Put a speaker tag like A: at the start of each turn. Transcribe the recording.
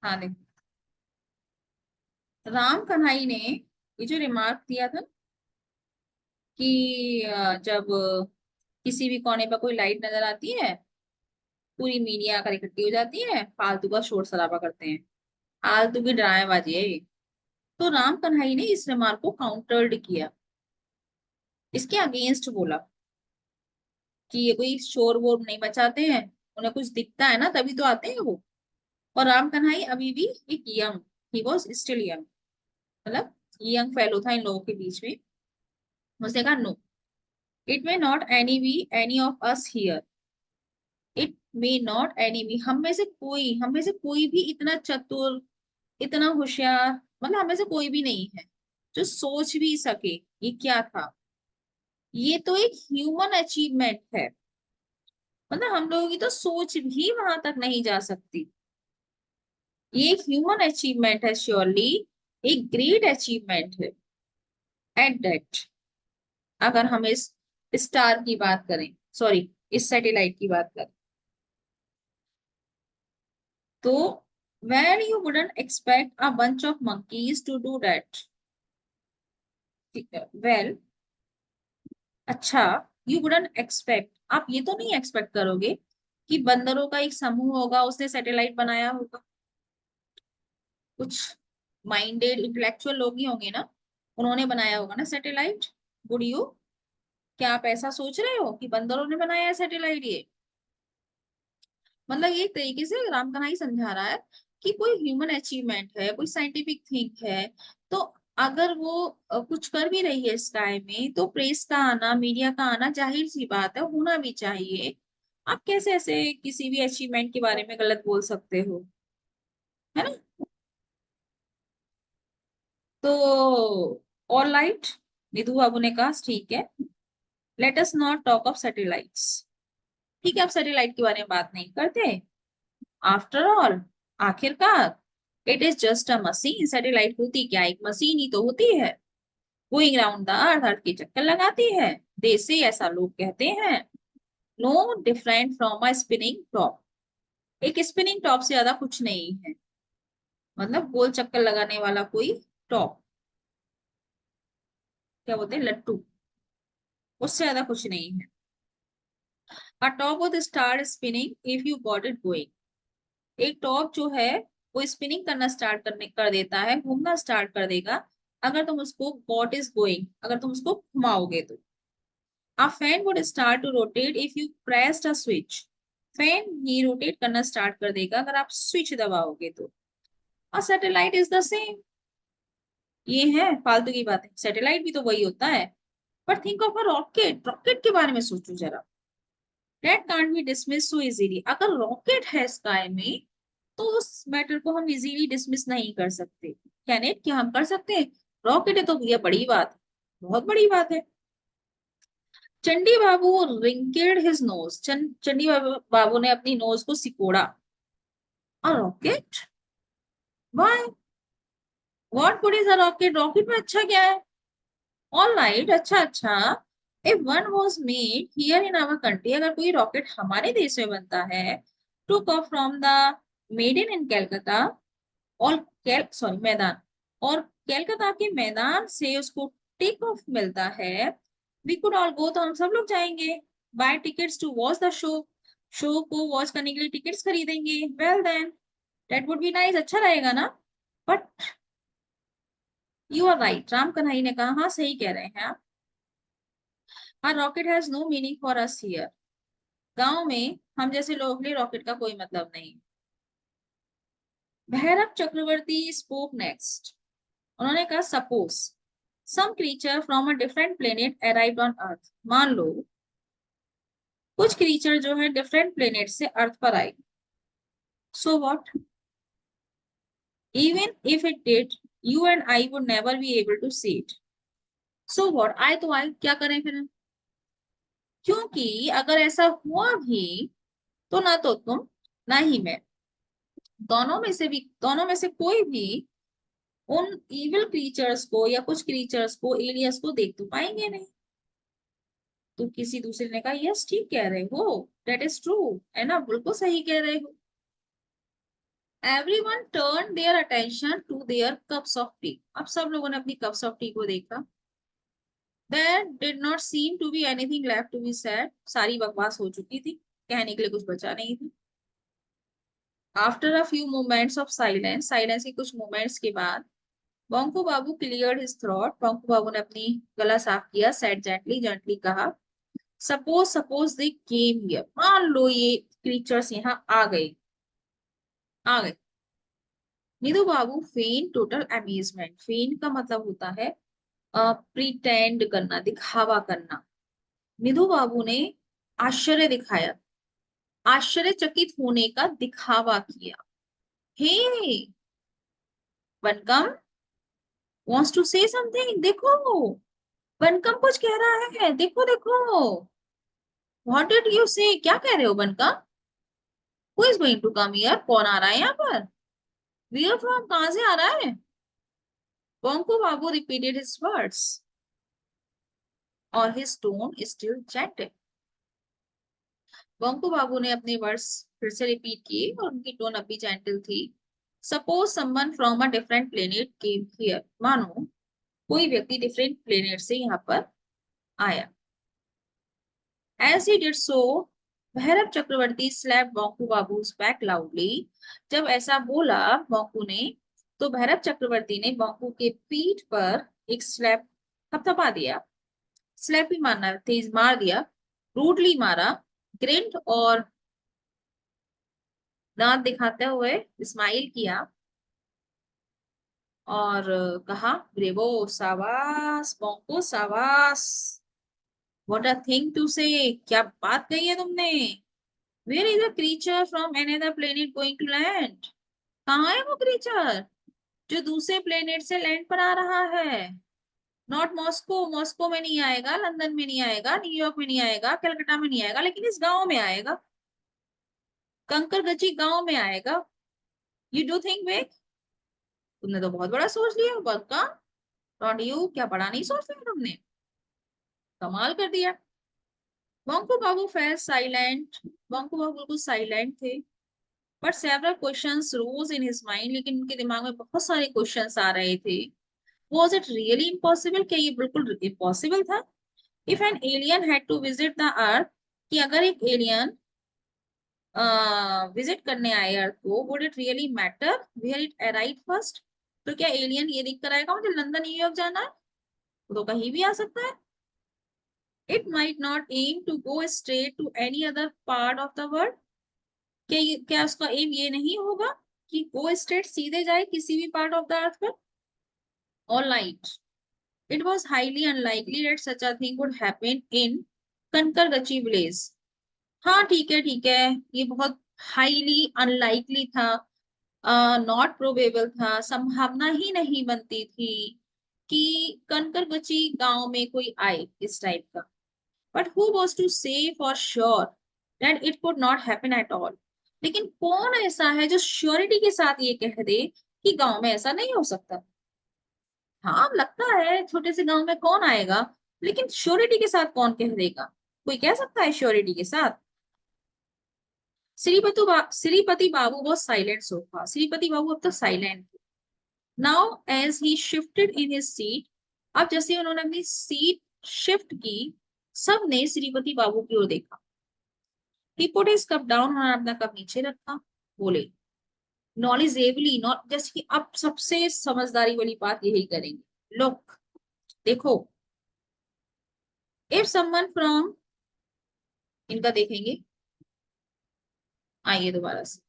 A: हाँ देखो, राम कन्हई ने ये जो रिमार्क दिया था कि जब किसी भी कोने पर कोई लाइट नजर आती है, पूरी मीडिया आकर इकट्ठी हो जाती है, फालतू का शोर शराबा करते हैं, फालतू की ड्रामेबाजी है ये। तो राम कन्हई ने इस रिमार्क को काउंटर्ड किया, इसके अगेंस्ट बोला कि ये कोई शोर वोर नहीं मचाते हैं, उन्हें कुछ दिखता है ना तभी तो आते हैं वो। और राम कन्हई अभी भी एक young, he was still young, मतलब यंग फेलो था इन लोगों के बीच में। उसने कहा no, it may not any be any of us here, it may not any be, हम में से कोई भी इतना चतुर, इतना होशियार, मतलब हम में से कोई भी नहीं है जो सोच भी सके ये क्या था। ये तो एक ह्यूमन अचीवमेंट है, मतलब हम लोगों की तो सोच भी वहां तक नहीं जा सकती। ये एक ह्यूमन अचीवमेंट है, श्योरली एक ग्रेट अचीवमेंट है एट दैट। अगर हम इस स्टार की बात करें, सॉरी इस सैटेलाइट की बात करें, तो where you wouldn't expect a bunch of monkeys to do that, well, अच्छा, यू वुडंट एक्सपेक्ट, आप ये तो नहीं एक्सपेक्ट करोगे कि बंदरों का एक समूह होगा उसने सैटेलाइट बनाया होगा। कुछ माइंडेड इंटेलेक्चुअल लोग ही होंगे ना, उन्होंने बनाया होगा ना सैटेलाइट। वुड यू, क्या आप ऐसा सोच रहे हो कि बंदरों ने बनाया है सैटेलाइट ये? मतलब ये एक तरीके से राम कन्हई समझा रहा है कि कोई ह्यूमन अचीवमेंट है, कोई साइंटिफिक थिंग है, तो अगर वो कुछ कर भी रही है स्काई में, तो प्रेस का आना, मीडिया का आना जाहिर सी बात है, होना भी चाहिए। आप कैसे ऐसे किसी भी अचीवमेंट के बारे में गलत बोल सकते हो, है ना? तो ऑल राइट, निधु बाबू ने कहा ठीक है, let us not talk of satellites. ठीक है, अब सैटेलाइट के बारे में बात नहीं करते। आफ्टर ऑल, आखिरकार it is just a machine, satellite होती क्या, एक मशीन ही तो होती है, गोइंग राउंड द अर्थ, अर्थ के चक्कर लगाती है, दे से ऐसा लोग कहते हैं। No different from a spinning top, एक स्पिनिंग टॉप से ज्यादा कुछ नहीं है, मतलब गोल चक्कर लगाने वाला कोई टॉप, क्या बोलते हैं, लट्टू, उससे ज्यादा कुछ नहीं है। अ top with start spinning if you got it going, एक टॉप जो है वो स्पिनिंग करना स्टार्ट करने कर देता है, घूमना स्टार्ट कर देगा, अगर तुम उसको गॉट इज गोइंग, अगर तुम उसको घुमाओगे तो। A fan would start to rotate if you pressed a switch, fan he rotate करना स्टार्ट कर देगा अगर आप स्विच दबाओगे तो। और सैटेलाइट इज द सेम, ये है फालतू की बात है, सैटेलाइट भी तो वही होता है। But think of a rocket, rocket के बारे में सोचो जरा, that can't be dismiss so easily. अगर रॉकेट है स्काई में तो उस मैटर को हम इजीली डिसमिस नहीं कर सकते। कैन इट, क्या हम कर सकते हैं? रॉकेट है तो ये बड़ी बात, बहुत बड़ी बात है। Chandi Babu wrinkled his nose, Chandi Babu ने अपनी नोज को सिकोड़ा। और rocket, why, what good is a rocket, rocket में अच्छा क्या है? ऑल राइट, अच्छा अच्छा, if one was made here in our country, अगर कोई रॉकेट हमारे देश में बनता है, took off from the maidan in Calcutta, और कैल सॉरी मैदान, और कैलकाता के मैदान से उसको टेक ऑफ मिलता है, वी कुड ऑल गो, तो हम सब लोग जाएंगे, buy tickets to watch the show, show को वॉच करने के लिए टिकट्स खरीदेंगे, well then that would be nice, अच्छा रहेगा ना। But you are right, Ram Kanhai ने कहा, हाँ सही कह रहे हैं आप, हाँ rocket has no meaning for us here, गांव में हम जैसे लोगों के लिए रॉकेट का कोई मतलब नहीं। भैरव चक्रवर्ती स्पोक नेक्स्ट, उन्होंने कहा suppose some creature from a different planet arrived on earth, मान लो कुछ क्रीचर जो है डिफरेंट प्लेनेट से अर्थ पर आए, so what, even if it did, you and I would never be able to see it, so what, आए तो आए, क्या करें फिर हम? क्योंकि अगर ऐसा हुआ भी तो ना तो तुम ना ही मैं, दोनों में से कोई भी उन इविल क्रीचर्स को या कुछ क्रीचर्स को, एलियंस को देख तो पाएंगे नहीं। तो किसी दूसरे ने कहा यस ठीक कह रहे हो, दैट इज ट्रू, है ना, बिल्कुल सही कह रहे हो। Everyone turned their attention to their cups of tea. अब सब लोगों ने अपनी cups of tea को देखा. There did not seem to be anything left to be said. सारी बकवास हो चुकी थी, कहने के लिए कुछ बचा नहीं था. After a few moments of silence, silence के कुछ moments के बाद, बंकू बाबू cleared his throat. बंकू बाबू ने अपनी गला साफ किया. Said gently, gently कहा, suppose they came here. मान लो ये creatures यहाँ आ गए. निधु बाबू फेन टोटल अमेजमेंट. फेन का मतलब होता है प्रिटेंड करना, दिखावा करना. निधु बाबू ने आश्चर्य दिखाया, आश्चर्यचकित होने का दिखावा किया. हे बनकम wants to say something. देखो बनकम कुछ कह रहा है, देखो देखो. What did you say? क्या कह रहे हो बनकम? Who is going to come here? कौन आ रहा है यहाँ पर? Where from? कहाँ से आ रहा है? बंकू बाबू repeated his words और his tone is still gentle. Banku बाबू ने अपने वर्ड्स फिर से रिपीट किए और उनकी टोन अभी जेंटल थी. Suppose someone from a different planet came here. मानो कोई व्यक्ति डिफरेंट प्लेनेट से यहाँ पर आया. As he did so, Bhairav Chakravarty slap Banku Babu's back loudly. जब ऐसा बोला बंकू ने, तो भैरव चक्रवर्ती ने बंकू के पीठ पर एक स्लैप थपथपा दिया. स्लैप ही मारना, तेज मार दिया, रूडली मारा. ग्रिंट और दांत दिखाते हुए स्माइल किया और कहा, ब्रेवो, साबास बंको, साबास. What a thing to say. क्या बात कही है तुमने. Where is a creature from another planet going to land. कहाँ है वो क्रीचर जो दूसरे प्लेनेट से लैंड पर आ रहा है. Not Moscow. मॉस्को में नहीं आएगा, लंदन में नहीं आएगा, न्यूयॉर्क में नहीं आएगा, कलकत्ता में नहीं आएगा, लेकिन इस गांव में आएगा. कंकरगची गांव में आएगा. You do think big. तुमने तो बहुत बड़ा सोच लिया बक्का. Not you. क्या बड़ा नहीं सोच लिया तुमने. कमाल कर दिया. बंकू बाबू फेल साइलेंट. बंकू बाबू बिल्कुल साइलेंट थे. But several questions rose in his mind. लेकिन उनके दिमाग में बहुत सारे क्वेश्चंस आ रहे थे. Was it really impossible. क्या ये बिल्कुल इम्पॉसिबल था. If an alien had to visit the earth, कि अगर एक एलियन विजिट करने आए अर्थ को, would it really matter where it arrive first. तो क्या एलियन ये दिख कर आएगा मुझे लंदन न्यूयॉर्क जाना है. वो तो कहीं भी आ सकता है. It might not aim to go straight to any other part of the world. क्या उसका एम ये नहीं होगा कि go straight सीधे जाए किसी भी पार्ट ऑफ द अर्थ पर. All right. It was highly unlikely that such a thing would happen in Kankargachi village. हाँ ठीक है ठीक है, ये बहुत हाईली अनलाइकली था, नॉट प्रोबेबल था, संभावना ही नहीं बनती थी कि कंकरगची गांव में कोई आए इस टाइप का. But who was to say for sure that it could not happen at all? लेकिन कौन ऐसा है जो श्योरिटी के साथ ये कह दे कि गांव में ऐसा नहीं हो सकता. हाँ लगता है छोटे से गांव में कौन आएगा, लेकिन श्योरिटी के साथ कौन कह देगा. कोई कह सकता है श्योरिटी के साथ. श्रीपति बाबू वो साइलेंट सोफा. श्रीपति बाबू अब तो silent. Now as he shifted in his seat. अब जैसे उन्होंने अपनी सीट शिफ्ट की, सबने श्रीपति बाबू की ओर देखा. He put his cup down. और अपना कप नीचे रखा. बोले नॉलेजेबली, नॉट जैसे कि अब सबसे समझदारी वाली बात यही करेंगे. लुक देखो. इफ समवन फ्रॉम, इनका देखेंगे. आइए दोबारा से.